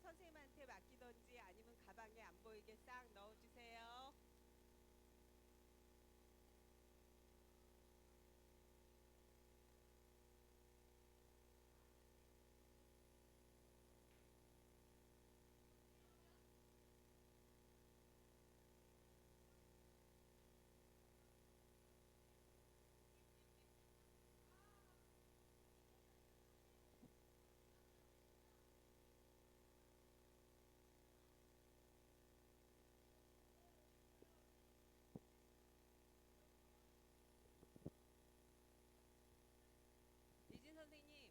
선생님한테 맡기던지 아니면 가방에 안 보이게 싹 넣어주세요. 이진 선생님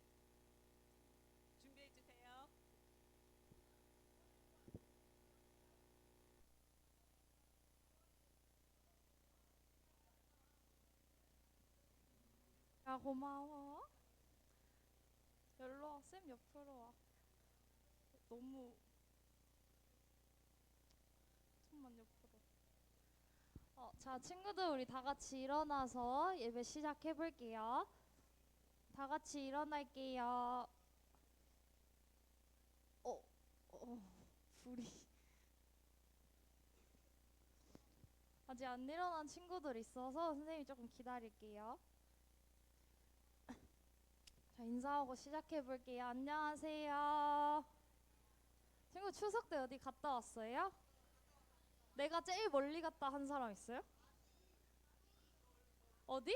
준비해 주세요. 야, 고마워. 열로 와, 쌤 옆으로 와. 너무, 좀만 옆으로. 자, 친구들, 우리 다 같이 일어나서 예배 시작해 볼게요. 다 같이 일어날게요. 어, 불이. 아직 안 일어난 친구들 있어서 선생님이 조금 기다릴게요. 자, 인사하고 시작해 볼게요. 안녕하세요. 친구 추석 때 어디 갔다 왔어요? 내가 제일 멀리 갔다 한 사람 있어요? 어디?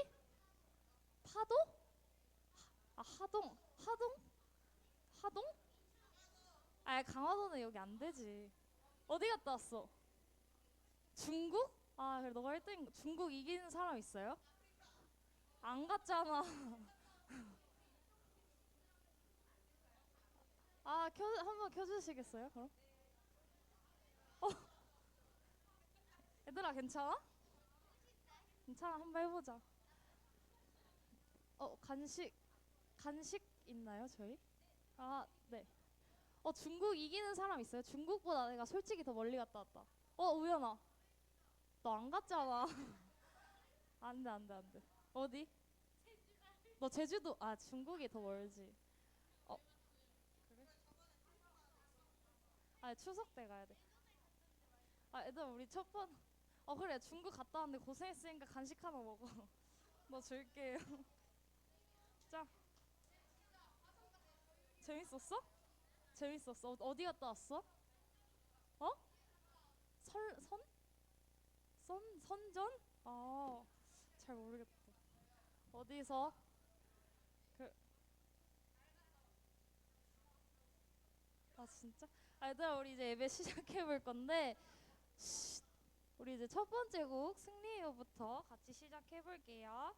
파도? 하동. 하동? 하동? 아, 강화도는 여기 안 되지. 어디 갔다 왔어? 중국? 아, 그래, 너가 1등. 중국 이기는 사람 있어요? 안 갔잖아. 아, 한번 켜주시겠어요, 그럼? 어, 얘들아, 괜찮아? 괜찮아, 한번 해보자. 간식 있나요, 저희? 아, 네. 중국 이기는 사람 있어요? 중국보다 내가 솔직히 더 멀리 갔다 왔다. 우연아. 너 안 갔잖아. 안 돼, 안 돼, 안 돼. 어디? 너 제주도, 중국이 더 멀지. 어, 그래? 추석 때 가야 돼. 얘들아, 우리 그래, 중국 갔다 왔는데 고생했으니까 간식 하나 먹어. 너 줄게요. 자, 재밌었어? 재밌었어. 어디 갔다 왔어? 어? 선? 선전? 잘 모르겠다. 어디서? 그, 진짜? 얘들아, 우리 이제 예배 시작해 볼 건데, 우리 이제 첫 번째 곡 승리요부터 같이 시작해 볼게요.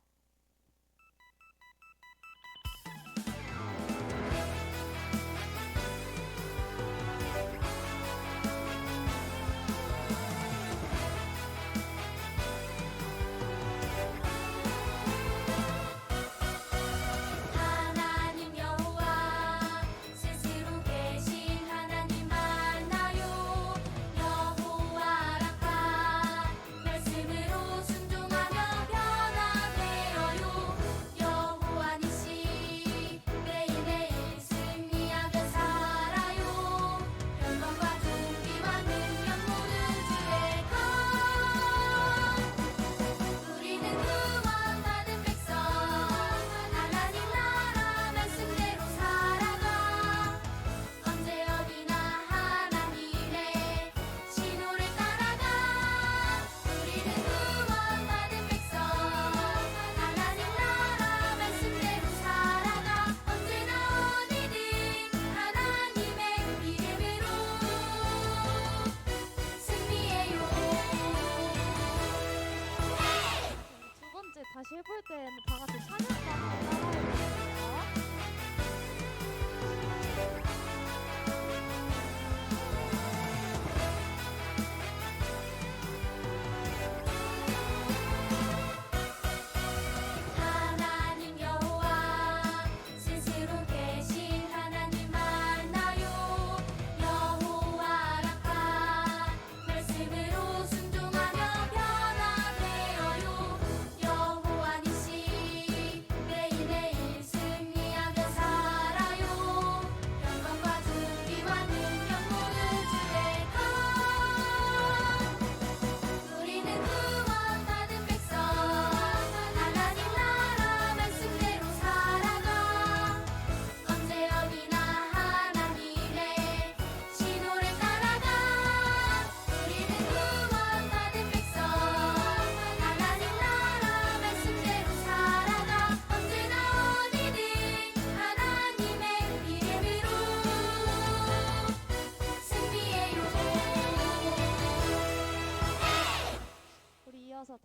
다시 해볼 때는 다 같이 찬양가 따라해볼게요.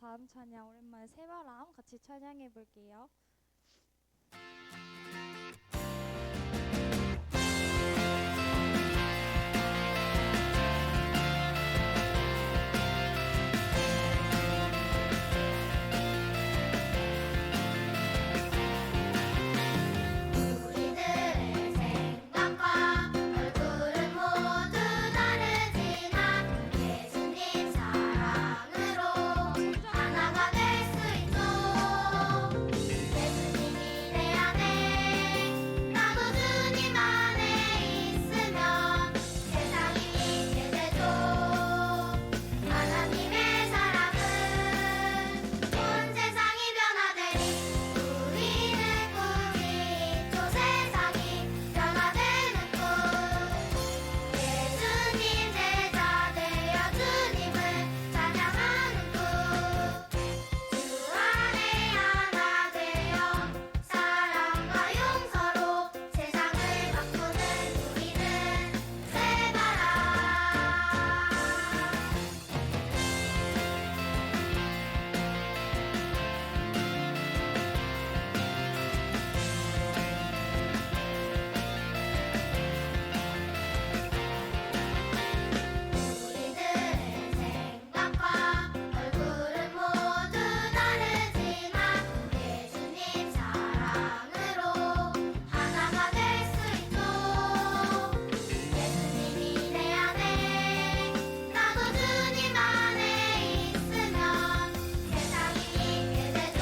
다음 찬양 오랜만에 새바람 같이 찬양해 볼게요. 우리들의 생각과 얼굴은 모두 다르지만 예수님 사랑으로 하나가 될 수 있죠. 예수님이 내 안에 나도 주님 안에 있으면 세상이 있게 되죠. 하나님의 사랑은 온 세상이 변화되리. 우리는 꿈이 또 세상이 변화되는 꿈. 예수님 제자 되어 주님을 찬양하는 꿈. 주 안에 하나 되어 사랑과 용서로 세상을 바꾸는 우리는 새바람. 우리들의 생각과 얼굴은 모두 다르지만 예수님 사랑으로 하나가 될 수 있죠. 예수님이 내 안에 나도 주님 안에 있으면 세상이 있게 되죠.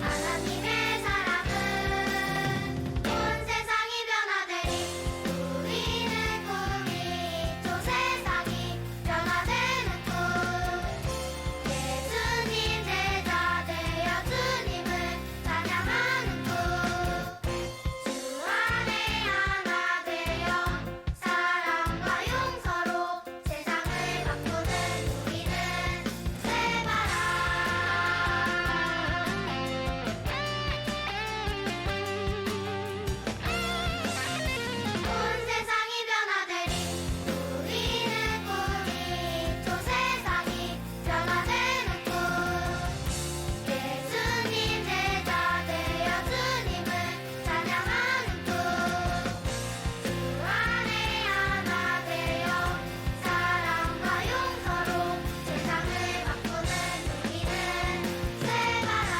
하나님의 사랑은 온 세상이 변화되리. 우리는 꿈이 또 세상이 변화되는 꿈. 예수님 제자 되어 주님을 찬양하는 꿈. 주 안에 하나 되어 사랑과 용서로 세상을 바꾸는 우리는 새바람. 온 세상이 변화되리. 우리는 꿈이 또 세상이 변화되는 꿈. 예수님 제자 되어 주님을 찬양하는 꿈. 주 안에 하나 되어 사랑과 용서로 세상을 바꾸는 우리는 새바람.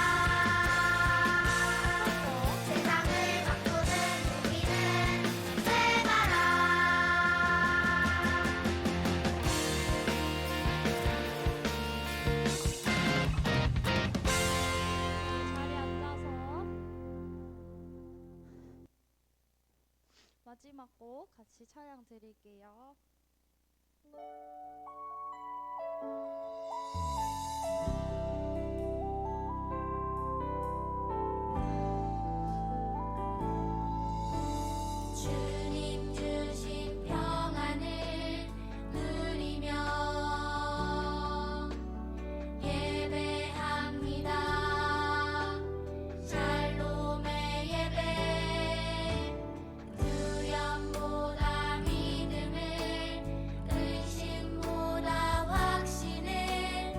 세상을 바꾸는 우리는 새바람. 자리에 앉아서 마지막 곡 같이 찬양 드릴게요. 주님 주신 평안을 누리며 예배합니다. 샬롬의 예배. 두려움보다 믿음을, 의심보다 확신을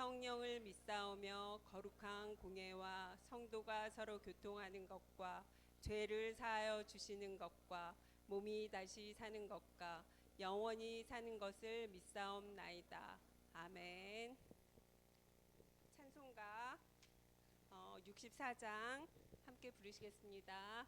성령을 믿사오며 거룩한 공예와 성도가 서로 교통하는 것과 죄를 사하여 주시는 것과 몸이 다시 사는 것과 영원히 사는 것을 믿사옵나이다. 아멘. 찬송가 64장 함께 부르시겠습니다.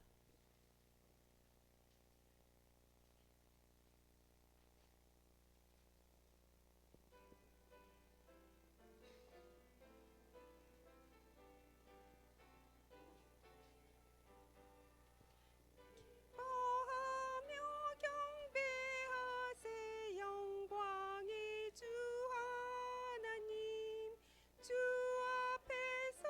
거하며 경배하세 영광의 주 하나님. 주 앞에서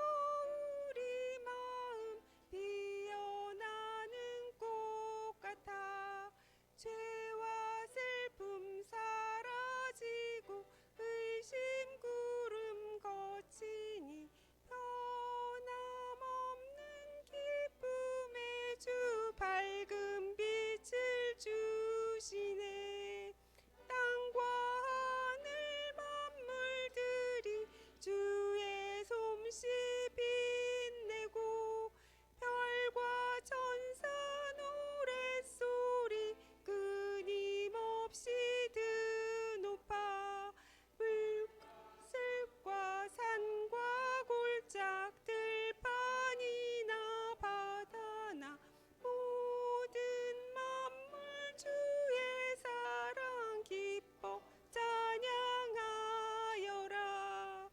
우리 마음 피어나는 꽃 같아 죄와 슬픔 사라지고 의심 구름 거치니 변함없는 기쁨의 주 밝은 빛을 주시네. 땅과 하늘 만물들이 주의 솜씨 빛내고 별과 천사 노랫소리 끊임없이 드높아 물샘과 산과 골짝 들판이나 바다나 모든 만물 주의 사랑 기뻐 찬양하여라.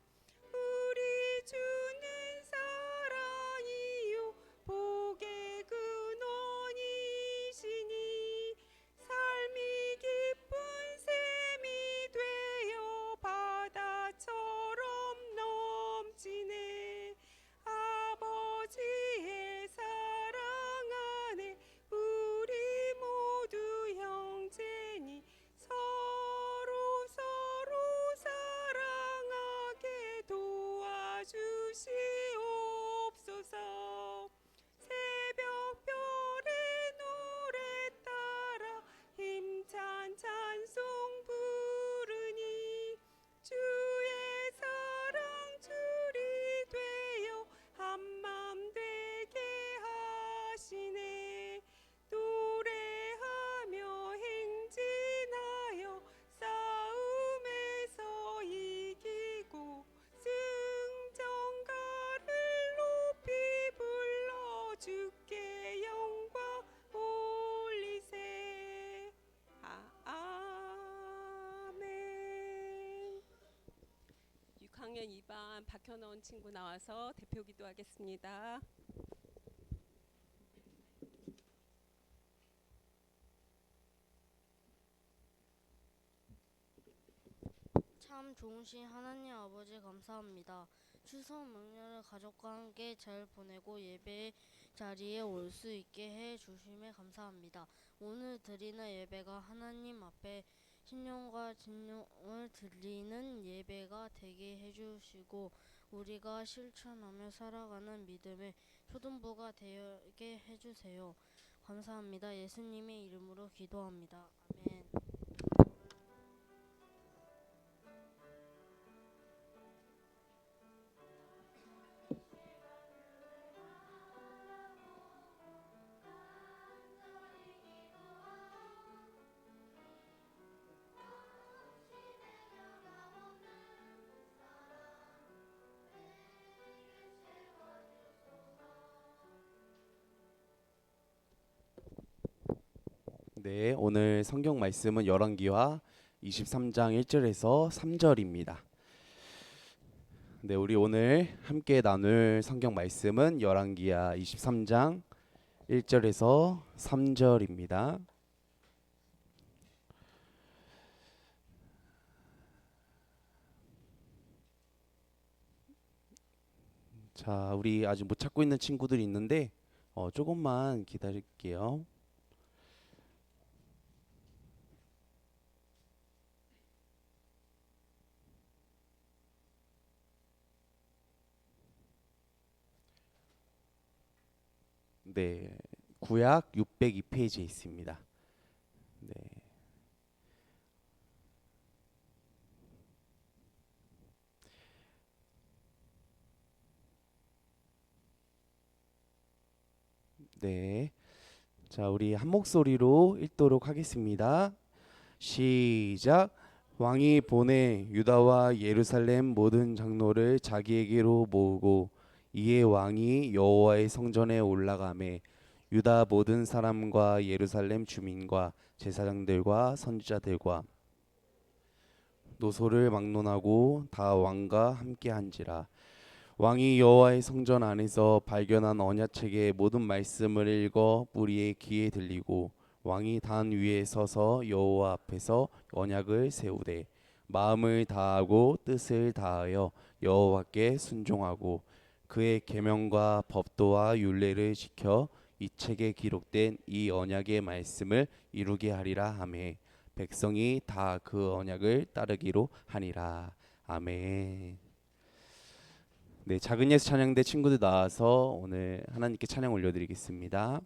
우리 주는 사랑이요 복의 근원이시니 삶이 깊은 샘이 되어 바다처럼 넘치네. 아버지의 사랑 안에 우리 모두 형제니 서로 사랑하게 도와주시옵소서. 새벽별의 노래 따라 힘찬 찬송 부르니 주의 사랑 줄이 되어 한맘 되게 하시네. 노래하며 행진하여 싸움에서 이기고 승전가를 높이 불러 주께 영광 올리세. 아멘. 6학년 2반 박현원 친구 나와서 대표 기도하겠습니다. 참 좋으신 하나님 아버지 감사합니다. 추석 명절을 가족과 함께 잘 보내고 예배 자리에 올 수 있게 해 주심에 감사합니다. 오늘 드리는 예배가 하나님 앞에 신령과 진정을 드리는 예배가 되게 해주시고 우리가 실천하며 살아가는 믿음의 초등부가 되게 해주세요. 감사합니다. 예수님의 이름으로 기도합니다. 아멘. 네, 오늘 성경 말씀은 열왕기하 23장 1절에서 3절입니다. 네, 우리 오늘 함께 나눌 성경 말씀은 열왕기하 23장 1절에서 3절입니다. 자, 우리 아직 못 찾고 있는 친구들이 있는데 조금만 기다릴게요. 네, 구약 602페이지에 있습니다. 네. 네. 자, 우리 한 목소리로 읽도록 하겠습니다. 시작. 왕이 보내 유다와 예루살렘 모든 장로를 자기에게로 모으고 이에 왕이 여호와의 성전에 올라가매 유다 모든 사람과 예루살렘 주민과 제사장들과 선지자들과 노소를 막론하고 다 왕과 함께한지라. 왕이 여호와의 성전 안에서 발견한 언약책의 모든 말씀을 읽어 무리의 귀에 들리고 왕이 단 위에 서서 여호와 앞에서 언약을 세우되 마음을 다하고 뜻을 다하여 여호와께 순종하고 그의 계명과 법도와 율례를 지켜 이 책에 기록된 이 언약의 말씀을 이루게 하리라 하매 백성이 다 그 언약을 따르기로 하니라. 아멘. 네, 작은 예수 찬양대 친구들 나와서 오늘 하나님께 찬양 올려드리겠습니다.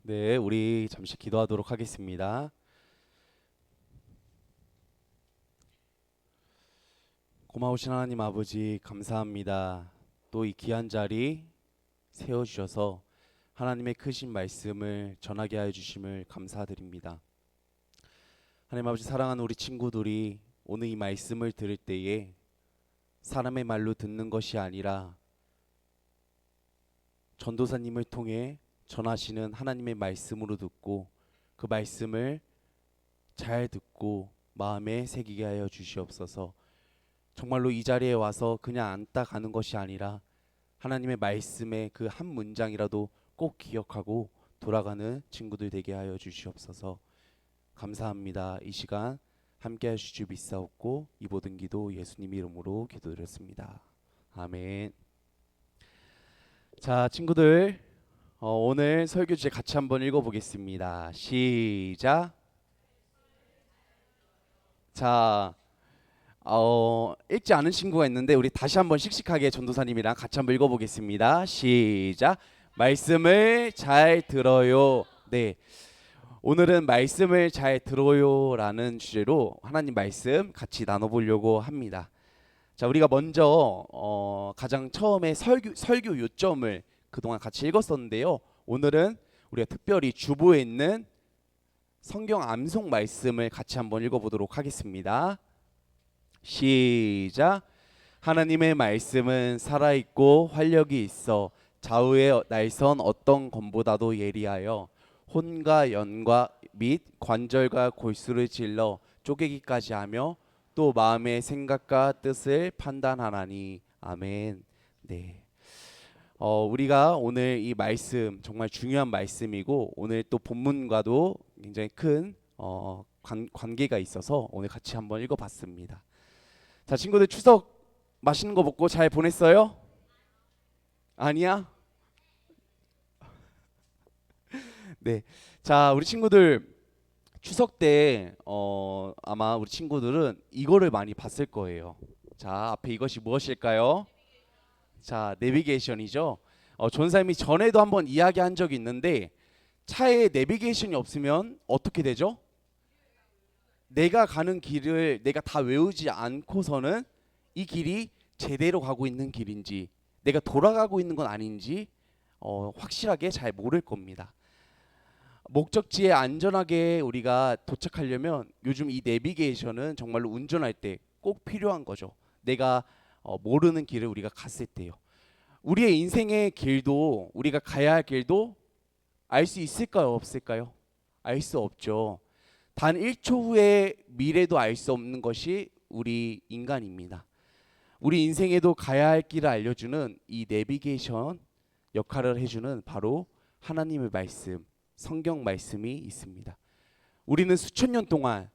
네, 우리 잠시 기도하도록 하겠습니다. 고마우신 하나님 아버지 감사합니다. 또 이 귀한 자리 세워주셔서 하나님의 크신 말씀을 전하게 하여 주심을 감사드립니다. 하나님 아버지 사랑하는 우리 친구들이 오늘 이 말씀을 들을 때에 사람의 말로 듣는 것이 아니라 전도사님을 통해 전하시는 하나님의 말씀으로 듣고 그 말씀을 잘 듣고 마음에 새기게 하여 주시옵소서. 정말로 이 자리에 와서 그냥 앉다 가는 것이 아니라 하나님의 말씀의 그 한 문장이라도 꼭 기억하고 돌아가는 친구들 되게 하여 주시옵소서. 감사합니다. 이 시간 함께 하실 줄 믿사옵고 이 모든 기도 예수님 이름으로 기도드렸습니다. 아멘. 자, 친구들 오늘 설교 주제 같이 한번 읽어보겠습니다. 시작. 자, 읽지 않은 친구가 있는데 우리 다시 한번 씩씩하게 전도사님이랑 같이 한번 읽어보겠습니다. 시작. 말씀을 잘 들어요. 네, 오늘은 말씀을 잘 들어요라는 주제로 하나님 말씀 같이 나눠보려고 합니다. 자, 우리가 먼저 가장 처음에 설교 요점을 그동안 같이 읽었었는데요. 오늘은 우리가 특별히 주보에 있는 성경 암송 말씀을 같이 한번 읽어보도록 하겠습니다. 시작. 하나님의 말씀은 살아있고 활력이 있어 좌우의 날선 어떤 검보다도 예리하여 혼과 연과 및 관절과 골수를 찔러 쪼개기까지 하며 또 마음의 생각과 뜻을 판단하나니. 아멘. 네. 우리가 오늘 이 말씀 정말 중요한 말씀이고 오늘 또 본문과도 굉장히 큰 관계가 있어서 오늘 같이 한번 읽어봤습니다. 자, 친구들 추석 맛있는 거 먹고 잘 보냈어요? 아니야? 네. 자, 우리 친구들 추석 때 아마 우리 친구들은 이거를 많이 봤을 거예요. 자, 앞에 이것이 무엇일까요? 자, 내비게이션이죠. 전사님이 전에도 한번 이야기한 적이 있는데 차에 내비게이션이 없으면 어떻게 되죠? 내가 가는 길을 내가 다 외우지 않고서는 이 길이 제대로 가고 있는 길인지 내가 돌아가고 있는 건 아닌지 확실하게 잘 모를 겁니다. 목적지에 안전하게 우리가 도착하려면 요즘 이 내비게이션은 정말로 운전할 때 꼭 필요한 거죠. 내가 모르는 길을 우리가 갔을 때요. 우리의 인생의 길도 우리가 가야 할 길도 알 수 있을까요? 없을까요? 알 수 없죠. 단 1초 후의 미래도 알 수 없는 것이 우리 인간입니다. 우리 인생에도 가야 할 길을 알려주는 이 내비게이션 역할을 해주는 바로 하나님의 말씀, 성경 말씀이 있습니다. 우리는 수천 년 동안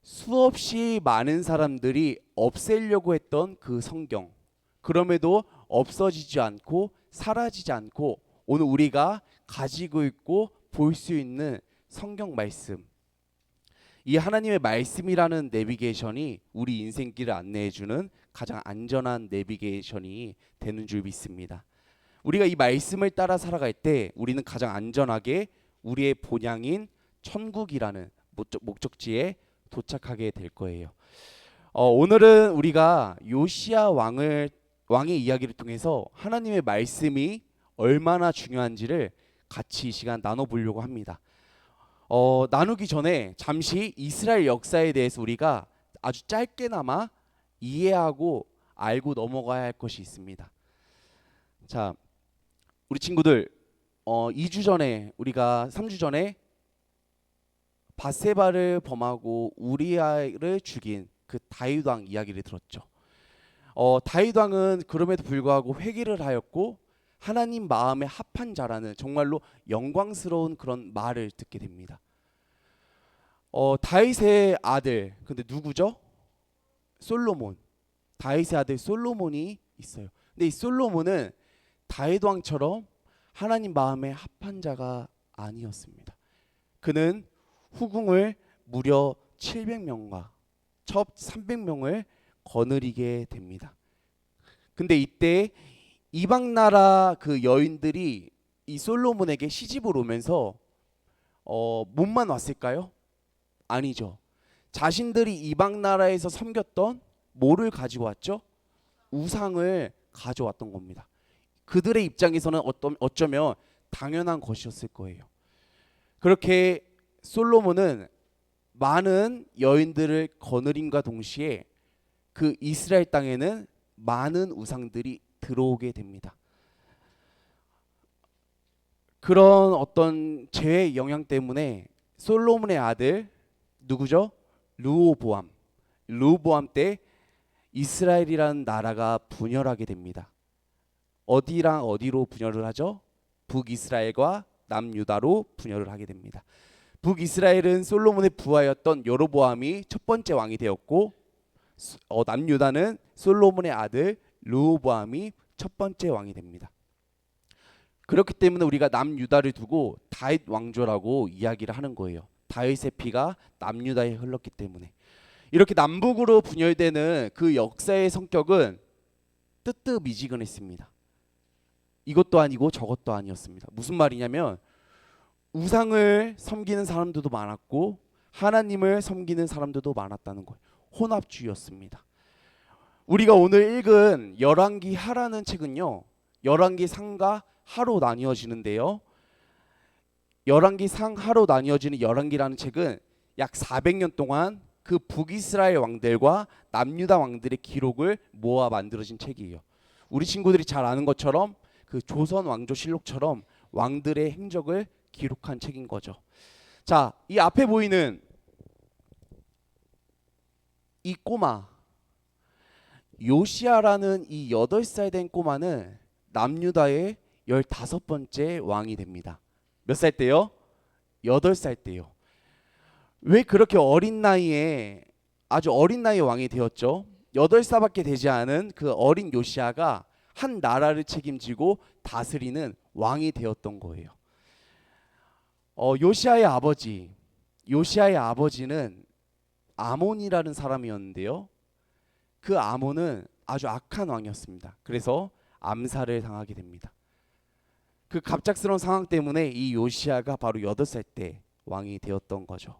수없이 많은 사람들이 없애려고 했던 그 성경, 그럼에도 없어지지 않고 사라지지 않고 오늘 우리가 가지고 있고 볼 수 있는 성경 말씀, 이 하나님의 말씀이라는 내비게이션이 우리 인생길을 안내해주는 가장 안전한 내비게이션이 되는 줄 믿습니다. 우리가 이 말씀을 따라 살아갈 때 우리는 가장 안전하게 우리의 본향인 천국이라는 목적지에 도착하게 될 거예요. 오늘은 우리가 요시야 왕의 이야기를 통해서 하나님의 말씀이 얼마나 중요한지를 같이 이 시간 나눠보려고 합니다. 나누기 전에 잠시 이스라엘 역사에 대해서 우리가 아주 짧게나마 이해하고 알고 넘어가야 할 것이 있습니다. 자, 우리 친구들 2주 전에 우리가 3주 전에 밧세바를 범하고 우리아를 죽인 그 다윗 왕 이야기를 들었죠. 다윗 왕은 그럼에도 불구하고 회개를 하였고 하나님 마음에 합한 자라는 정말로 영광스러운 그런 말을 듣게 됩니다. 다윗의 아들, 근데 누구죠? 솔로몬. 다윗의 아들 솔로몬이 있어요. 근데 이 솔로몬은 다윗 왕처럼 하나님 마음에 합한 자가 아니었습니다. 그는 후궁을 무려 700명과 첩 300명을 거느리게 됩니다. 근데 이때 이방 나라 그 여인들이 이 솔로몬에게 시집을 오면서 몸만 왔을까요? 아니죠. 자신들이 이방 나라에서 섬겼던 뭐를 가지고 왔죠? 우상을 가져왔던 겁니다. 그들의 입장에서는 어쩌면 당연한 것이었을 거예요. 그렇게 솔로몬은 많은 여인들을 거느림과 동시에 그 이스라엘 땅에는 많은 우상들이 들어오게 됩니다. 그런 어떤 죄의 영향 때문에 솔로몬의 아들 누구죠? 르호보암 때 이스라엘이라는 나라가 분열하게 됩니다. 어디랑 어디로 분열을 하죠? 북이스라엘과 남유다로 분열을 하게 됩니다. 북이스라엘은 솔로몬의 부하였던 여로보암이 첫 번째 왕이 되었고 남유다는 솔로몬의 아들 르호보암이 첫 번째 왕이 됩니다. 그렇기 때문에 우리가 남유다를 두고 다윗 왕조라고 이야기를 하는 거예요. 다윗의 피가 남유다에 흘렀기 때문에. 이렇게 남북으로 분열되는 그 역사의 성격은 뜨뜻미지근했습니다. 이것도 아니고 저것도 아니었습니다. 무슨 말이냐면 우상을 섬기는 사람들도 많았고 하나님을 섬기는 사람들도 많았다는 거예요. 혼합주의였습니다. 우리가 오늘 읽은 열왕기 하라는 책은요, 열왕기 상과 하로 나뉘어지는데요. 열왕기 상 하로 나뉘어지는 열왕기라는 책은 약 400년 동안 그 북이스라엘 왕들과 남유다 왕들의 기록을 모아 만들어진 책이에요. 우리 친구들이 잘 아는 것처럼 그 조선 왕조실록처럼 왕들의 행적을 기록한 책인 거죠. 자, 이 앞에 보이는 이 꼬마 요시아라는 이 8살 된 꼬마는 남유다의 15번째 왕이 됩니다. 몇 살 때요? 8살 때요. 왜 그렇게 어린 나이에 아주 어린 나이에 왕이 되었죠? 8살밖에 되지 않은 그 어린 요시아가 한 나라를 책임지고 다스리는 왕이 되었던 거예요. 요시아의 아버지는 아몬이라는 사람이었는데요. 그 아몬은 아주 악한 왕이었습니다. 그래서 암살을 당하게 됩니다. 그 갑작스러운 상황 때문에 이 요시아가 바로 8살 때 왕이 되었던 거죠.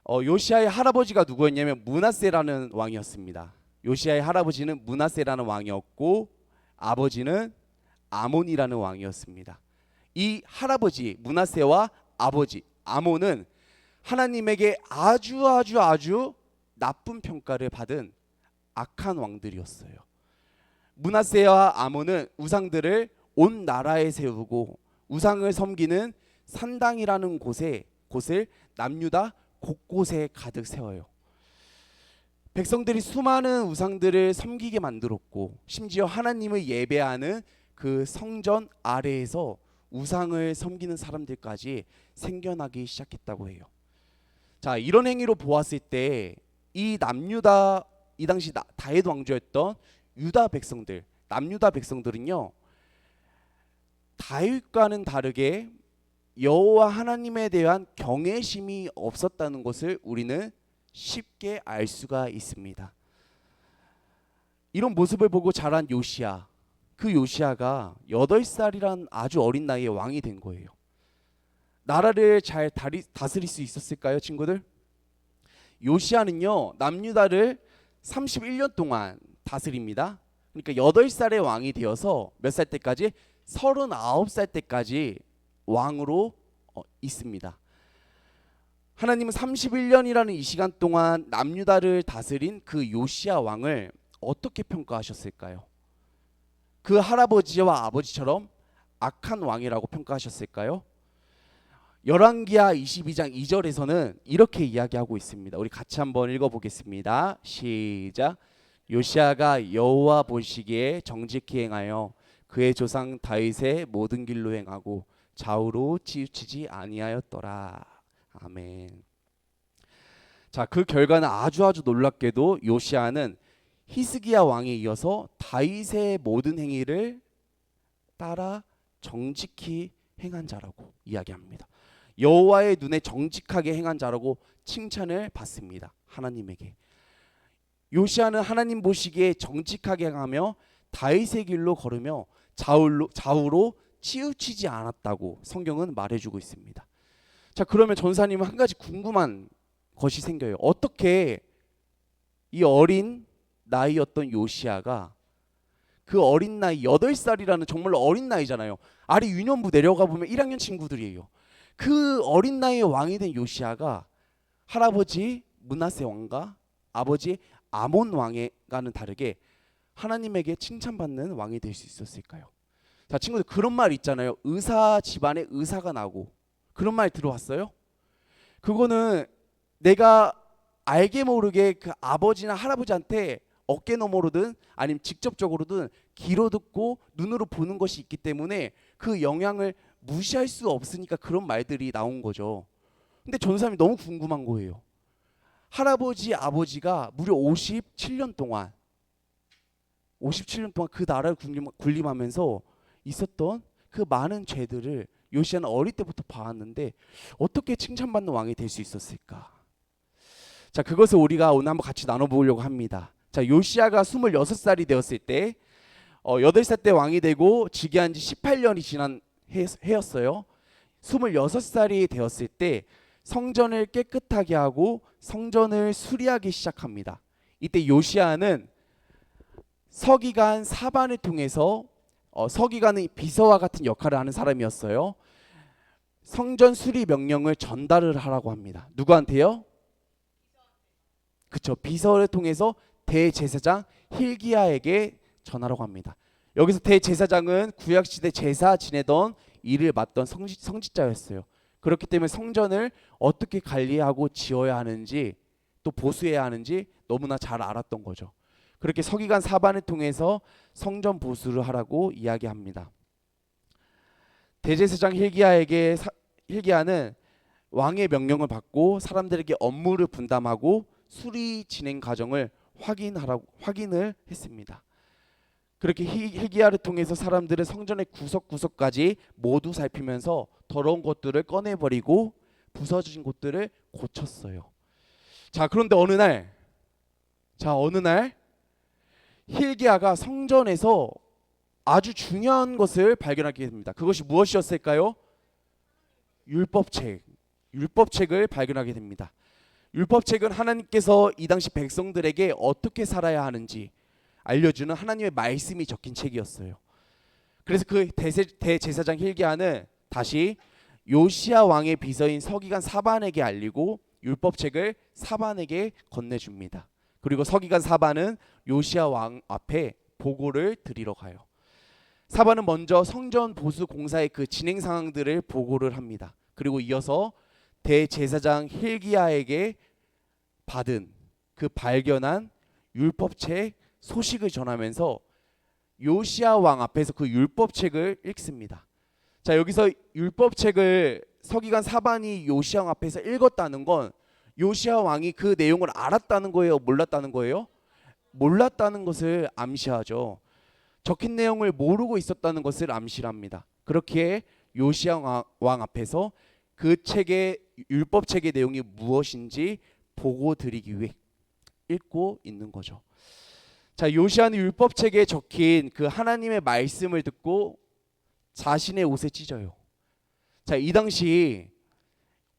요시아의 할아버지가 누구였냐면 므낫세라는 왕이었습니다. 요시아의 할아버지는 므낫세라는 왕이었고 아버지는 아몬이라는 왕이었습니다. 이 할아버지 므낫세와 아버지 아몬은 하나님에게 아주 나쁜 평가를 받은 악한 왕들이었어요. 므낫세와 아몬은 우상들을 온 나라에 세우고 우상을 섬기는 산당이라는 곳을 남유다 곳곳에 가득 세워요. 백성들이 수많은 우상들을 섬기게 만들었고 심지어 하나님을 예배하는 그 성전 아래에서 우상을 섬기는 사람들까지 생겨나기 시작했다고 해요. 자, 이런 행위로 보았을 때 이 남유다 이 당시 다윗 왕조였던 유다 백성들, 남유다 백성들은요, 다윗과는 다르게 여호와 하나님에 대한 경외심이 없었다는 것을 우리는 쉽게 알 수가 있습니다. 이런 모습을 보고 자란 요시아, 그 요시아가 8살이란 아주 어린 나이에 왕이 된 거예요. 나라를 잘 다스릴 수 있었을까요, 친구들? 요시아는요, 남유다를 31년 동안 다스립니다. 그러니까 8살의 왕이 되어서 몇 살 때까지? 39살 때까지 왕으로 있습니다. 하나님은 31년이라는 이 시간 동안 남유다를 다스린 그 요시아 왕을 어떻게 평가하셨을까요? 그 할아버지와 아버지처럼 악한 왕이라고 평가하셨을까요? 열왕기하 22장 2절에서는 이렇게 이야기하고 있습니다. 우리 같이 한번 읽어보겠습니다. 시작. 요시아가 여호와 보시기에 정직히 행하여 그의 조상 다윗의 모든 길로 행하고 좌우로 치우치지 아니하였더라. 아멘. 자, 그 결과는 아주 놀랍게도 요시아는 히스기야 왕에 이어서 다윗의 모든 행위를 따라 정직히 행한 자라고 이야기합니다. 여호와의 눈에 정직하게 행한 자라고 칭찬을 받습니다. 하나님에게. 요시아는 하나님 보시기에 정직하게 행하며 다윗의 길로 걸으며 좌우로 치우치지 않았다고 성경은 말해주고 있습니다. 자, 그러면 전사님은 한 가지 궁금한 것이 생겨요. 어떻게 이 어린 나이였던 요시아가 그 어린 나이 8살이라는 정말로 어린 나이잖아요. 아래 유년부 내려가 보면 1학년 친구들이에요. 그 어린 나이에 왕이 된 요시아가 할아버지 므낫세 왕과 아버지 아몬 왕과는 다르게 하나님에게 칭찬받는 왕이 될 수 있었을까요? 자, 친구들, 그런 말 있잖아요. 의사 집안에 의사가 나고. 그런 말 들어왔어요? 그거는 내가 알게 모르게 그 아버지나 할아버지한테 어깨 너머로든 아니면 직접적으로든 귀로 듣고 눈으로 보는 것이 있기 때문에 그 영향을 무시할 수 없으니까 그런 말들이 나온 거죠. 근데 전사님이 너무 궁금한 거예요. 할아버지 아버지가 무려 57년 동안 그 나라를 군림하면서 있었던 그 많은 죄들을 요시아는 어릴 때부터 봐왔는데 어떻게 칭찬받는 왕이 될 수 있었을까? 자, 그것을 우리가 오늘 한번 같이 나눠보려고 합니다. 자, 요시야가 26살이 되었을 때 8살 때 왕이 되고 즉위한 지 18년이 지난 해였어요. 26살이 되었을 때 성전을 깨끗하게 하고 성전을 수리하기 시작합니다. 이때 요시야는 서기관 사반을 통해서 서기관의 비서와 같은 역할을 하는 사람이었어요. 성전 수리 명령을 전달을 하라고 합니다. 누구한테요? 그쵸, 비서를 통해서 대제사장 힐기야에게 전하라고 합니다. 여기서 대제사장은 구약시대 제사 지내던 일을 맡던 성직자였어요. 그렇기 때문에 성전을 어떻게 관리하고 지어야 하는지 또 보수해야 하는지 너무나 잘 알았던 거죠. 그렇게 서기관 사반을 통해서 성전 보수를 하라고 이야기합니다. 대제사장 힐기야는 왕의 명령을 받고 사람들에게 업무를 분담하고 수리 진행 과정을 확인을 했습니다. 그렇게 힐기야를 통해서 사람들은 성전의 구석구석까지 모두 살피면서 더러운 것들을 꺼내버리고 부서진 곳들을 고쳤어요. 자, 그런데 어느 날 힐기야가 성전에서 아주 중요한 것을 발견하게 됩니다. 그것이 무엇이었을까요? 율법책을 발견하게 됩니다. 율법책은 하나님께서 이 당시 백성들에게 어떻게 살아야 하는지 알려주는 하나님의 말씀이 적힌 책이었어요. 그래서 그 대제사장 힐기야는 다시 요시야 왕의 비서인 서기관 사반에게 알리고 율법책을 사반에게 건네줍니다. 그리고 서기관 사반은 요시야 왕 앞에 보고를 드리러 가요. 사반은 먼저 성전 보수 공사의 그 진행 상황들을 보고를 합니다. 그리고 이어서 대제사장 힐기야에게 받은 그 발견한 율법책 소식을 전하면서 요시야 왕 앞에서 그 율법책을 읽습니다. 자, 여기서 율법책을 서기관 사반이 요시야 왕 앞에서 읽었다는 건 요시야 왕이 그 내용을 알았다는 거예요, 몰랐다는 거예요? 몰랐다는 것을 암시하죠. 적힌 내용을 모르고 있었다는 것을 암시합니다. 그렇게 요시야 왕 앞에서 그 책의 율법책의 내용이 무엇인지 보고 드리기 위해 읽고 있는 거죠. 자, 요시야는 율법책에 적힌 그 하나님의 말씀을 듣고 자신의 옷에 찢어요. 자, 이 당시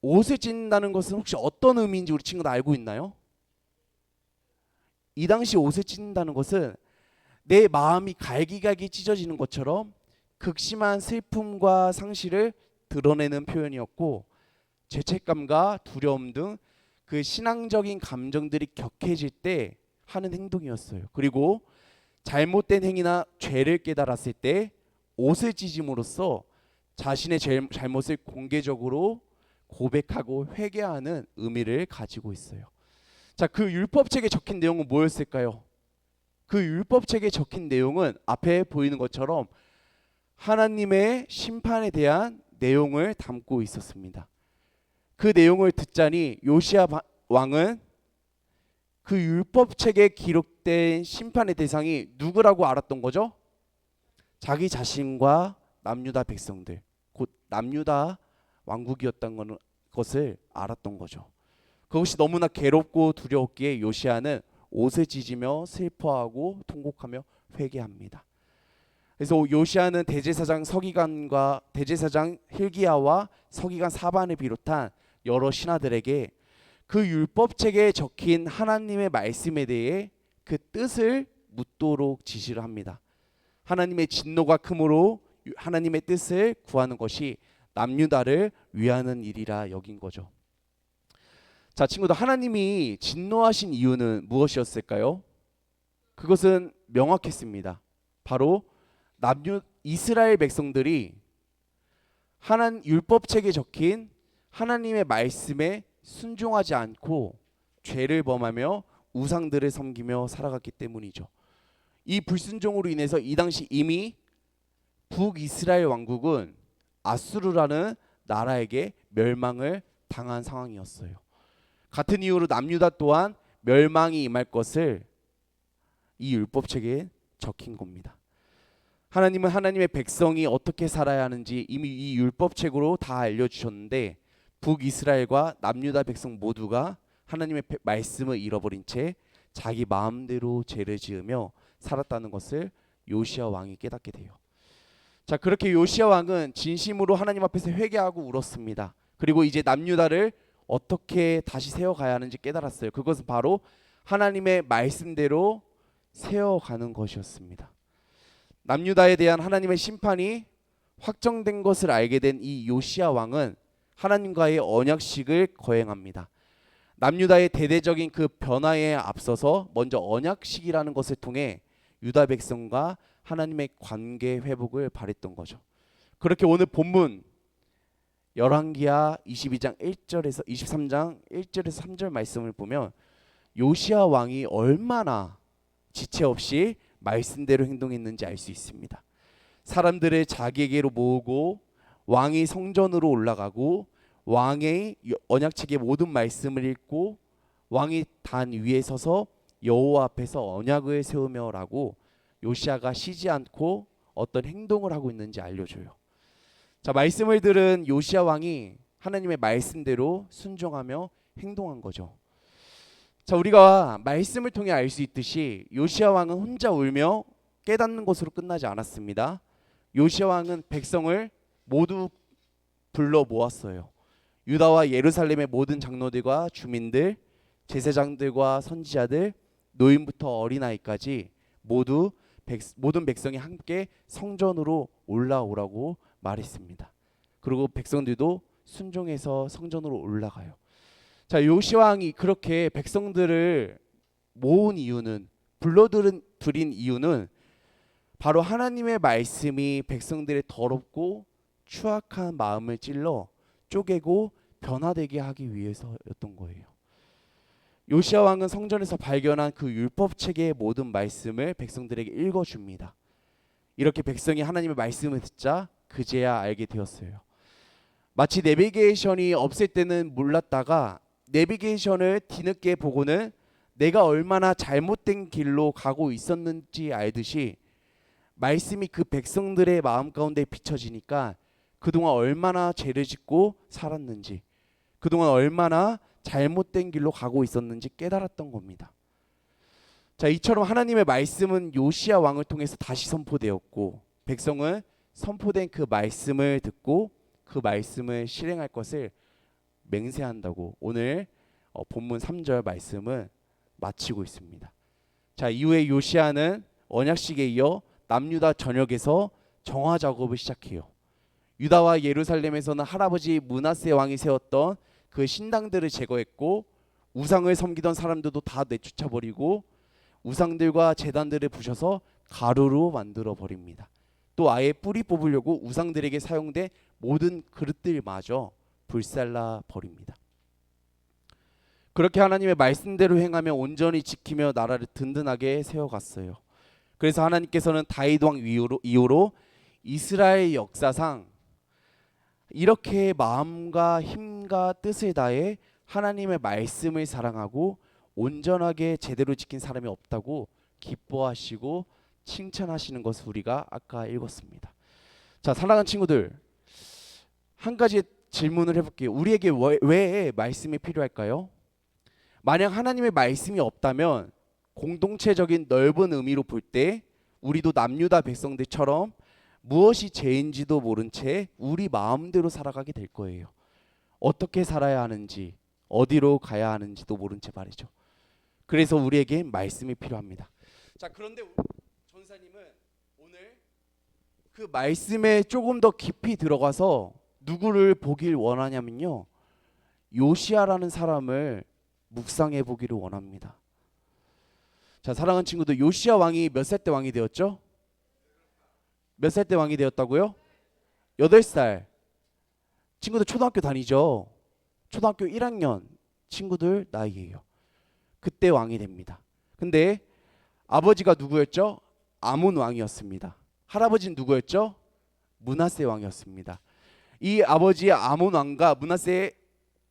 옷을 찢는다는 것은 혹시 어떤 의미인지 우리 친구들 알고 있나요? 이 당시 옷을 찢는다는 것은 내 마음이 갈기갈기 찢어지는 것처럼 극심한 슬픔과 상실을 드러내는 표현이었고, 죄책감과 두려움 등 그 신앙적인 감정들이 격해질 때 하는 행동이었어요. 그리고 잘못된 행위나 죄를 깨달았을 때 옷을 찢음으로써 자신의 잘못을 공개적으로 고백하고 회개하는 의미를 가지고 있어요. 자, 그 율법책에 적힌 내용은 뭐였을까요? 그 율법책에 적힌 내용은 앞에 보이는 것처럼 하나님의 심판에 대한 내용을 담고 있었습니다. 그 내용을 듣자니 요시야 왕은 그 율법책에 기록된 심판의 대상이 누구라고 알았던 거죠? 자기 자신과 남유다 백성들, 곧 남유다 왕국이었던 것을 알았던 거죠. 그것이 너무나 괴롭고 두려웠기에 요시야는 옷을 찢으며 슬퍼하고 통곡하며 회개합니다. 그래서 요시야는 대제사장 힐기야와 서기관 사반을 비롯한 여러 신하들에게 그 율법책에 적힌 하나님의 말씀에 대해 그 뜻을 묻도록 지시를 합니다. 하나님의 진노가 크므로 하나님의 뜻을 구하는 것이 남유다를 위하는 일이라 여긴 거죠. 자, 친구들, 하나님이 진노하신 이유는 무엇이었을까요? 그것은 명확했습니다. 바로 이스라엘 백성들이 율법책에 적힌 하나님의 말씀에 순종하지 않고 죄를 범하며 우상들을 섬기며 살아갔기 때문이죠. 이 불순종으로 인해서 이 당시 이미 북이스라엘 왕국은 아수르라는 나라에게 멸망을 당한 상황이었어요. 같은 이유로 남유다 또한 멸망이 임할 것을 이 율법책에 적힌 겁니다. 하나님은 하나님의 백성이 어떻게 살아야 하는지 이미 이 율법책으로 다 알려주셨는데 북이스라엘과 남유다 백성 모두가 하나님의 말씀을 잃어버린 채 자기 마음대로 죄를 지으며 살았다는 것을 요시야 왕이 깨닫게 돼요. 자, 그렇게 요시야 왕은 진심으로 하나님 앞에서 회개하고 울었습니다. 그리고 이제 남유다를 어떻게 다시 세워가야 하는지 깨달았어요. 그것은 바로 하나님의 말씀대로 세워가는 것이었습니다. 남유다에 대한 하나님의 심판이 확정된 것을 알게 된 이 요시야 왕은 하나님과의 언약식을 거행합니다. 남유다의 대대적인 그 변화에 앞서서 먼저 언약식이라는 것을 통해 유다 백성과 하나님의 관계 회복을 바랬던 거죠. 그렇게 오늘 본문 열왕기하 22장 1절에서 23장 1절에서 3절 말씀을 보면 요시야 왕이 얼마나 지체 없이 말씀대로 행동했는지 알 수 있습니다. 사람들을 자기에게로 모으고 왕이 성전으로 올라가고 왕의 언약책의 모든 말씀을 읽고 왕이 단 위에 서서 여호와 앞에서 언약을 세우며라고 요시야가 쉬지 않고 어떤 행동을 하고 있는지 알려줘요. 자, 말씀을 들은 요시야 왕이 하나님의 말씀대로 순종하며 행동한 거죠. 자, 우리가 말씀을 통해 알 수 있듯이 요시야 왕은 혼자 울며 깨닫는 것으로 끝나지 않았습니다. 요시야 왕은 백성을 모두 불러 모았어요. 유다와 예루살렘의 모든 장로들과 주민들, 제사장들과 선지자들, 노인부터 어린아이까지 모든 백성이 함께 성전으로 올라오라고 말했습니다. 그리고 백성들도 순종해서 성전으로 올라가요. 자, 요시야 왕이 그렇게 백성들을 모은 이유는, 불러들인 이유는 바로 하나님의 말씀이 백성들의 더럽고 추악한 마음을 찔러 쪼개고 변화되게 하기 위해서였던 거예요. 요시야 왕은 성전에서 발견한 그 율법책의 모든 말씀을 백성들에게 읽어줍니다. 이렇게 백성이 하나님의 말씀을 듣자 그제야 알게 되었어요. 마치 내비게이션이 없을 때는 몰랐다가 내비게이션을 뒤늦게 보고는 내가 얼마나 잘못된 길로 가고 있었는지 알듯이 말씀이 그 백성들의 마음 가운데 비춰지니까 그동안 얼마나 죄를 짓고 살았는지, 그동안 얼마나 잘못된 길로 가고 있었는지 깨달았던 겁니다. 자, 이처럼 하나님의 말씀은 요시야 왕을 통해서 다시 선포되었고 백성은 선포된 그 말씀을 듣고 그 말씀을 실행할 것을 맹세한다고 오늘 본문 3절 말씀은 마치고 있습니다. 자, 이후에 요시야는 언약식에 이어 남유다 전역에서 정화 작업을 시작해요. 유다와 예루살렘에서는 할아버지 므낫세 왕이 세웠던 그 신당들을 제거했고 우상을 섬기던 사람들도 다 내쫓아버리고 우상들과 제단들을 부셔서 가루로 만들어 버립니다. 또 아예 뿌리 뽑으려고 우상들에게 사용된 모든 그릇들마저 불살라 버립니다. 그렇게 하나님의 말씀대로 행하며 온전히 지키며 나라를 든든하게 세워갔어요. 그래서 하나님께서는 다윗 왕 이후로 이스라엘 역사상 이렇게 마음과 힘과 뜻을 다해 하나님의 말씀을 사랑하고 온전하게 제대로 지킨 사람이 없다고 기뻐하시고 칭찬하시는 것을 우리가 아까 읽었습니다. 자, 사랑하는 친구들, 한 가지 질문을 해볼게요. 우리에게 왜 말씀이 필요할까요? 만약 하나님의 말씀이 없다면 공동체적인 넓은 의미로 볼 때 우리도 남유다 백성들처럼 무엇이 죄인지도 모른 채 우리 마음대로 살아가게 될 거예요. 어떻게 살아야 하는지, 어디로 가야 하는지도 모른 채 말이죠. 그래서 우리에게 말씀이 필요합니다. 자, 그런데 전사님은 오늘 그 말씀에 조금 더 깊이 들어가서 누구를 보길 원하냐면요, 요시야라는 사람을 묵상해 보기를 원합니다. 자, 사랑하는 친구들, 요시야 왕이 몇 살 때 왕이 되었죠? 몇 살 때 왕이 되었다고요? 8살. 친구들 초등학교 다니죠? 초등학교 1학년 친구들 나이예요. 그때 왕이 됩니다. 근데 아버지가 누구였죠? 아몬 왕이었습니다. 할아버지는 누구였죠? 므낫세 왕이었습니다. 이 아버지 아몬 왕과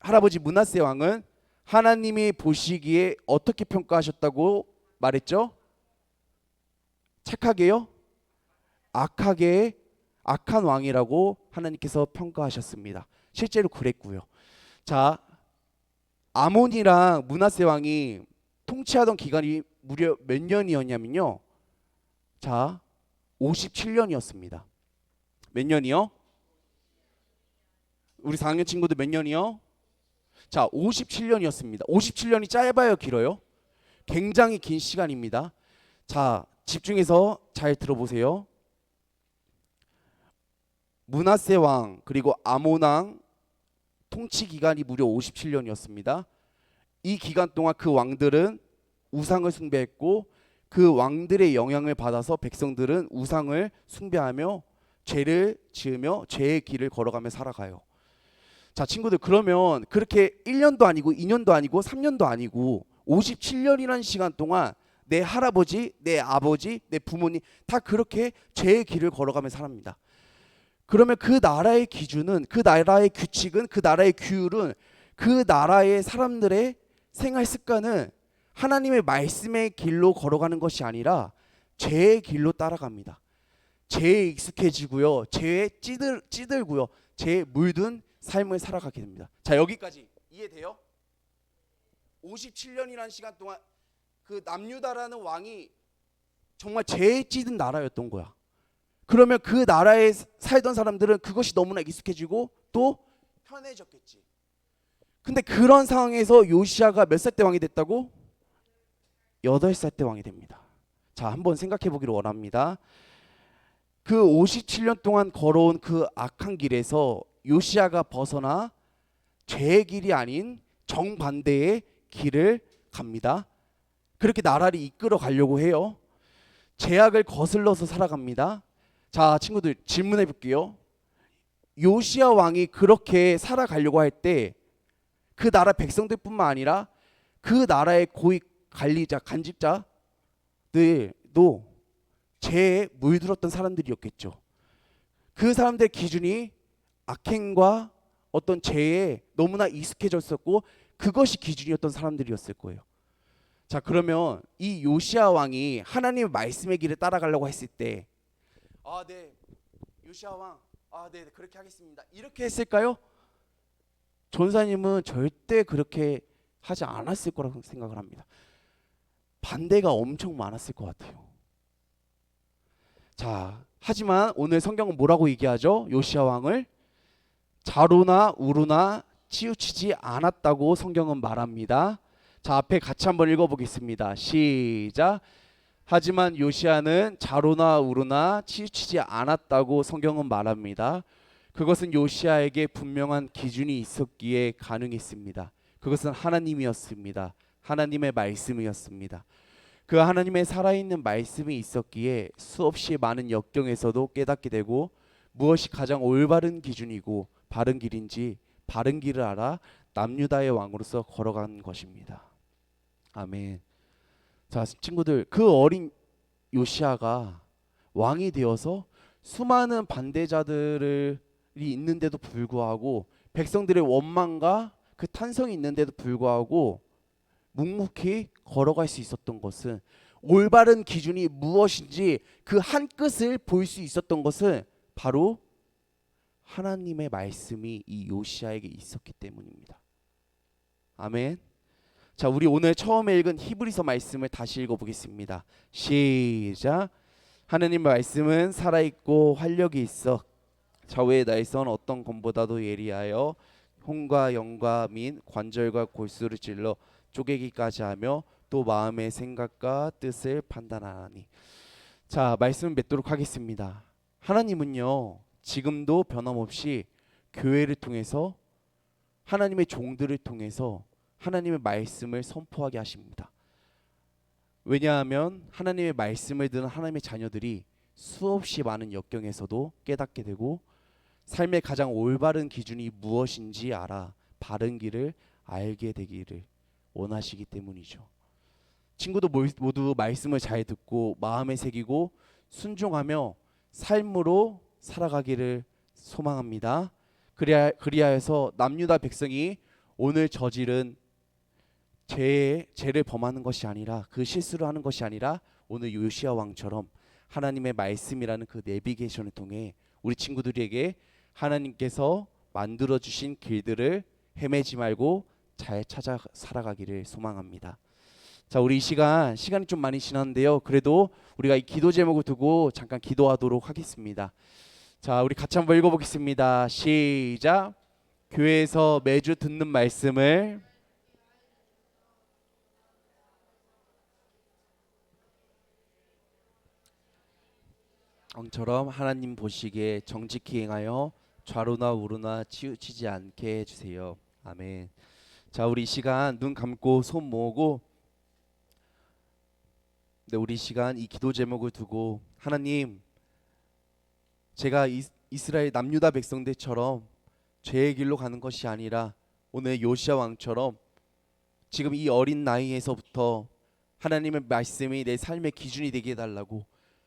할아버지 므낫세 왕은 하나님이 보시기에 어떻게 평가하셨다고 말했죠? 착하게요? 악한 왕이라고 하나님께서 평가하셨습니다. 실제로 그랬고요. 자, 아몬이랑 므낫세 왕이 통치하던 기간이 무려 몇 년이었냐면요. 자, 57년이었습니다. 몇 년이요? 우리 4학년 친구들 몇 년이요? 자, 57년이었습니다. 57년이 짧아요, 길어요? 굉장히 긴 시간입니다. 자, 집중해서 잘 들어보세요. 므낫세 왕 그리고 아몬 왕 통치 기간이 무려 57년이었습니다. 이 기간 동안 그 왕들은 우상을 숭배했고 그 왕들의 영향을 받아서 백성들은 우상을 숭배하며 죄를 지으며 죄의 길을 걸어가며 살아가요. 자, 친구들, 그러면 그렇게 1년도 아니고 2년도 아니고 3년도 아니고 57년이라는 시간 동안 내 할아버지, 내 아버지, 내 부모님 다 그렇게 죄의 길을 걸어가며 살합니다. 그러면 그 나라의 기준은, 그 나라의 규칙은, 그 나라의 규율은, 그 나라의 사람들의 생활 습관은 하나님의 말씀의 길로 걸어가는 것이 아니라 죄의 길로 따라갑니다. 죄에 익숙해지고요, 죄에 찌들고요, 죄에 물든 삶을 살아가게 됩니다. 자, 여기까지 이해돼요? 57년이라는 시간 동안 그 남유다라는 왕이 정말 죄에 찌든 나라였던 거야. 그러면 그 나라에 살던 사람들은 그것이 너무나 익숙해지고 또 편해졌겠지. 근데 그런 상황에서 요시야가 몇 살 때 왕이 됐다고? 8살 때 왕이 됩니다. 자, 한번 생각해 보기를 원합니다. 그 57년 동안 걸어온 그 악한 길에서 요시야가 벗어나 죄의 길이 아닌 정반대의 길을 갑니다. 그렇게 나라를 이끌어 가려고 해요. 죄악을 거슬러서 살아갑니다. 자, 친구들, 질문해 볼게요. 요시야 왕이 그렇게 살아가려고 할 때 그 나라 백성들뿐만 아니라 그 나라의 고위 관리자, 간직자들도 죄에 물들었던 사람들이었겠죠. 그 사람들의 기준이 악행과 어떤 죄에 너무나 익숙해졌었고 그것이 기준이었던 사람들이었을 거예요. 자, 그러면 이 요시야 왕이 하나님의 말씀의 길을 따라가려고 했을 때, 아, 네, 요시야 왕, 아, 네, 그렇게 하겠습니다, 이렇게 했을까요? 전사님은 절대 그렇게 하지 않았을 거라고 생각을 합니다. 반대가 엄청 많았을 것 같아요. 자, 하지만 오늘 성경은 뭐라고 얘기하죠? 요시야 왕을 자로나 우루나 치우치지 않았다고 성경은 말합니다. 자, 앞에 같이 한번 읽어보겠습니다. 시작. 하지만 요시야는 자로나 우루나 치우치지 않았다고 성경은 말합니다. 그것은 요시야에게 분명한 기준이 있었기에 가능했습니다. 그것은 하나님이었습니다. 하나님의 말씀이었습니다. 그 하나님의 살아있는 말씀이 있었기에 수없이 많은 역경에서도 깨닫게 되고 무엇이 가장 올바른 기준이고 바른 길인지 바른 길을 알아 남유다의 왕으로서 걸어간 것입니다. 아멘. 자, 친구들, 그 어린 요시야가 왕이 되어서 수많은 반대자들이 있는데도 불구하고 백성들의 원망과 그 탄성이 있는데도 불구하고 묵묵히 걸어갈 수 있었던 것은, 올바른 기준이 무엇인지 그 한 끝을 볼 수 있었던 것은 바로 하나님의 말씀이 이 요시야에게 있었기 때문입니다. 아멘. 자, 우리 오늘 처음에 읽은 히브리서 말씀을 다시 읽어보겠습니다. 시작. 하나님의 말씀은 살아있고 활력이 있어 좌우에 나에선 어떤 검보다도 예리하여 혼과 영과 민 관절과 골수를 찔러 쪼개기까지 하며 또 마음의 생각과 뜻을 판단하니. 자, 말씀을 맺도록 하겠습니다. 하나님은요, 지금도 변함없이 교회를 통해서 하나님의 종들을 통해서 하나님의 말씀을 선포하게 하십니다. 왜냐하면 하나님의 말씀을 듣는 하나님의 자녀들이 수없이 많은 역경에서도 깨닫게 되고 삶의 가장 올바른 기준이 무엇인지 알아 바른 길을 알게 되기를 원하시기 때문이죠. 친구도 모두 말씀을 잘 듣고 마음에 새기고 순종하며 삶으로 살아가기를 소망합니다. 그리하여서 남유다 백성이 오늘 저지른 죄를 범하는 것이 아니라, 그 실수를 하는 것이 아니라 오늘 요시야 왕처럼 하나님의 말씀이라는 그 내비게이션을 통해 우리 친구들에게 하나님께서 만들어 주신 길들을 헤매지 말고 잘 찾아 살아가기를 소망합니다. 자, 우리 이 시간이 좀 많이 지났는데요. 그래도 우리가 이 기도 제목을 두고 잠깐 기도하도록 하겠습니다. 자, 우리 같이 한번 읽어보겠습니다. 시작. 교회에서 매주 듣는 말씀을 엉처럼 하나님 보시기에 정직히 행하여 좌로나 우로나 치우치지 않게 해주세요. 아멘. 자, 우리 이 시간 눈 감고 손 모으고, 네, 우리 이 시간 이 기도 제목을 두고 하나님, 제가 이스라엘 남유다 백성들처럼 죄의 길로 가는 것이 아니라 오늘 요시야 왕처럼 지금 이 어린 나이에서부터 하나님의 말씀이 내 삶의 기준이 되게 해달라고,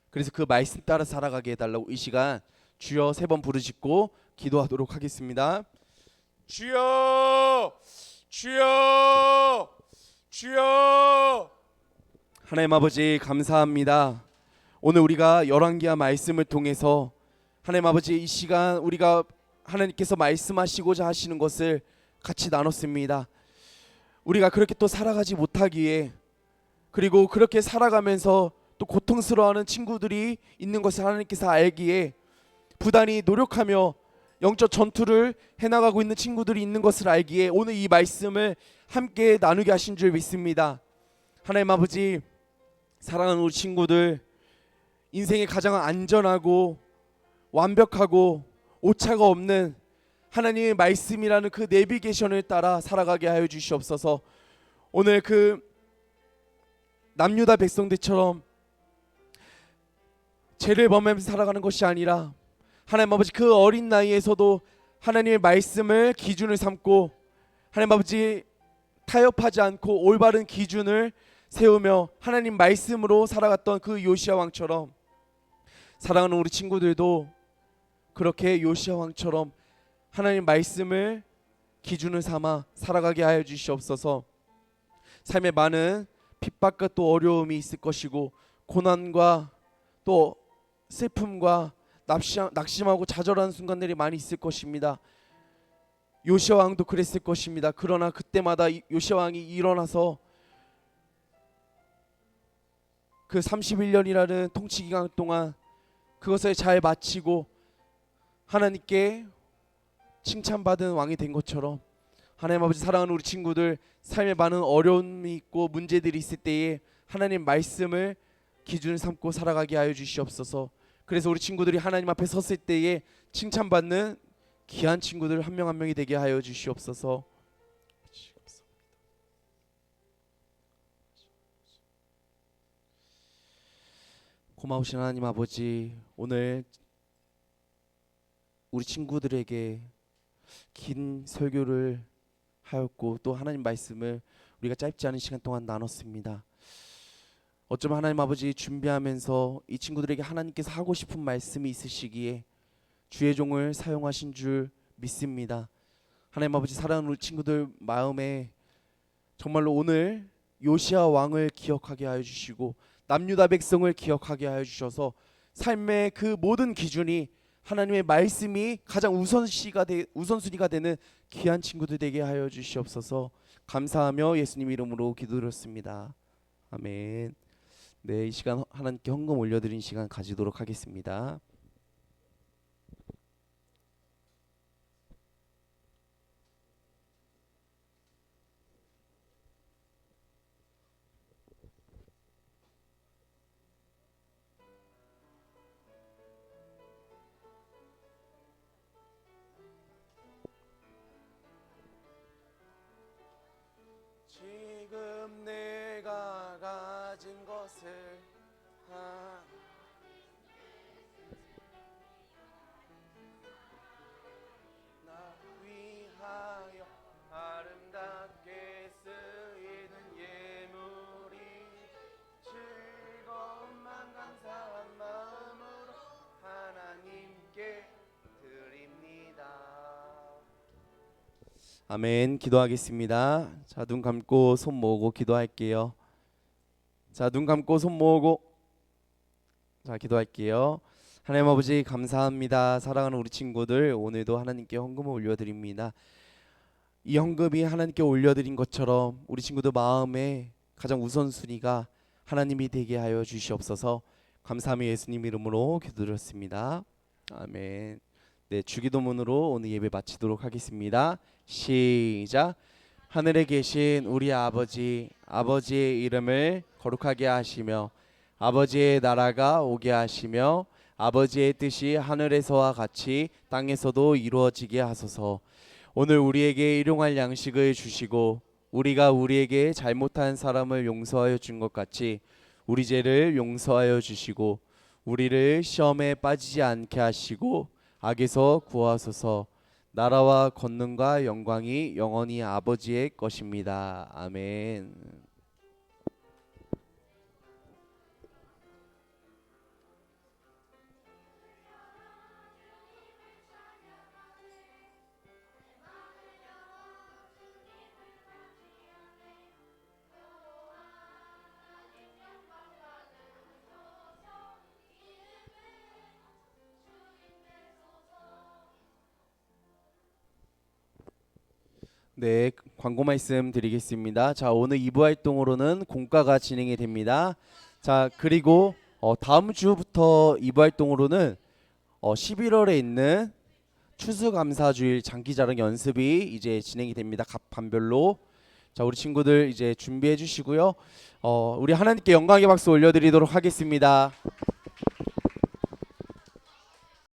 그래서 그 말씀 따라 살아가게 해달라고 이 시간 주여 3번 부르짖고 기도하도록 하겠습니다. 주여, 주여, 주여. 하나님 아버지 감사합니다. 오늘 우리가 열왕기하 말씀을 통해서 하나님 아버지 이 시간 우리가 하나님께서 말씀하시고자 하시는 것을 같이 나눴습니다. 우리가 그렇게 또 살아가지 못하기에, 그리고 그렇게 살아가면서 또 고통스러워하는 친구들이 있는 것을 하나님께서 알기에 부단히 노력하며 영적 전투를 해나가고 있는 친구들이 있는 것을 알기에 오늘 이 말씀을 함께 나누게 하신 줄 믿습니다. 하나님 아버지, 사랑하는 우리 친구들, 인생의 가장 안전하고 완벽하고 오차가 없는 하나님의 말씀이라는 그 내비게이션을 따라 살아가게 하여 주시옵소서. 오늘 그 남유다 백성들처럼 죄를 범하면서 살아가는 것이 아니라 하나님 아버지 그 어린 나이에서도 하나님의 말씀을 기준을 삼고 하나님 아버지 타협하지 않고 올바른 기준을 세우며 하나님 말씀으로 살아갔던 그 요시야 왕처럼 사랑하는 우리 친구들도 그렇게 요시야 왕처럼 하나님 말씀을 기준을 삼아 살아가게 하여 주시옵소서. 삶에 많은 핍박과 또 어려움이 있을 것이고 고난과 또 슬픔과 낙심하고 좌절하는 순간들이 많이 있을 것입니다. 요시야 왕도 그랬을 것입니다. 그러나 그때마다 요시야 왕이 일어나서 그 31년이라는 통치 기간 동안 그것을 잘 마치고 하나님께 칭찬받은 왕이 된 것처럼 하나님 아버지, 사랑하는 우리 친구들 삶에 많은 어려움이 있고 문제들이 있을 때에 하나님 말씀을 기준 삼고 살아가게 하여 주시옵소서. 그래서 우리 친구들이 하나님 앞에 섰을 때에 칭찬받는 귀한 친구들 한 명 한 명이 되게 하여 주시옵소서. 고마우신 하나님 아버지, 오늘 우리 친구들에게 긴 설교를 하였고 또 하나님 말씀을 우리가 짧지 않은 시간 동안 나눴습니다. 어쩌면 하나님 아버지 준비하면서 이 친구들에게 하나님께서 하고 싶은 말씀이 있으시기에 주의 종을 사용하신 줄 믿습니다. 하나님 아버지, 사랑하는 우리 친구들 마음에 정말로 오늘 요시야 왕을 기억하게 하여 주시고 남유다 백성을 기억하게 하여 주셔서 삶의 그 모든 기준이 하나님의 말씀이 가장 우선순위가 되는 귀한 친구들 되게 하여 주시옵소서. 감사하며 예수님 이름으로 기도드렸습니다. 아멘. 네, 이 시간 하나님께 헌금 올려드린 시간 가지도록 하겠습니다. 지금 내가 가진 것을 나 위하여 아름답게 쓰이는 예물이 즐거움만 감사한 마음으로 하나님께 드립니다. 아멘. 기도하겠습니다. 자, 눈 감고 손 모으고 기도할게요. 자, 눈 감고 손 모으고 자, 기도할게요. 하나님 아버지 감사합니다. 사랑하는 우리 친구들 오늘도 하나님께 헌금을 올려드립니다. 이 헌금이 하나님께 올려드린 것처럼 우리 친구들 마음에 가장 우선순위가 하나님이 되게 하여 주시옵소서. 감사함이 예수님 이름으로 기도드렸습니다. 아멘. 네, 주기도문으로 오늘 예배 마치도록 하겠습니다. 시작. 하늘에 계신 우리 아버지, 아버지의 이름을 거룩하게 하시며 아버지의 나라가 오게 하시며 아버지의 뜻이 하늘에서와 같이 땅에서도 이루어지게 하소서. 오늘 우리에게 일용할 양식을 주시고 우리가 우리에게 잘못한 사람을 용서하여 준 것 같이 우리 죄를 용서하여 주시고 우리를 시험에 빠지지 않게 하시고 악에서 구하소서. 나라와 권능과 영광이 영원히 아버지의 것입니다. 아멘. 네, 광고 말씀 드리겠습니다. 자, 오늘 2부 활동으로는 공과가 진행이 됩니다. 자, 그리고 다음 주부터 2부 활동으로는 11월에 있는 추수감사주일 장기자랑 연습이 이제 진행이 됩니다. 각 반별로. 자, 우리 친구들 이제 준비해 주시고요. 우리 하나님께 영광의 박수 올려드리도록 하겠습니다.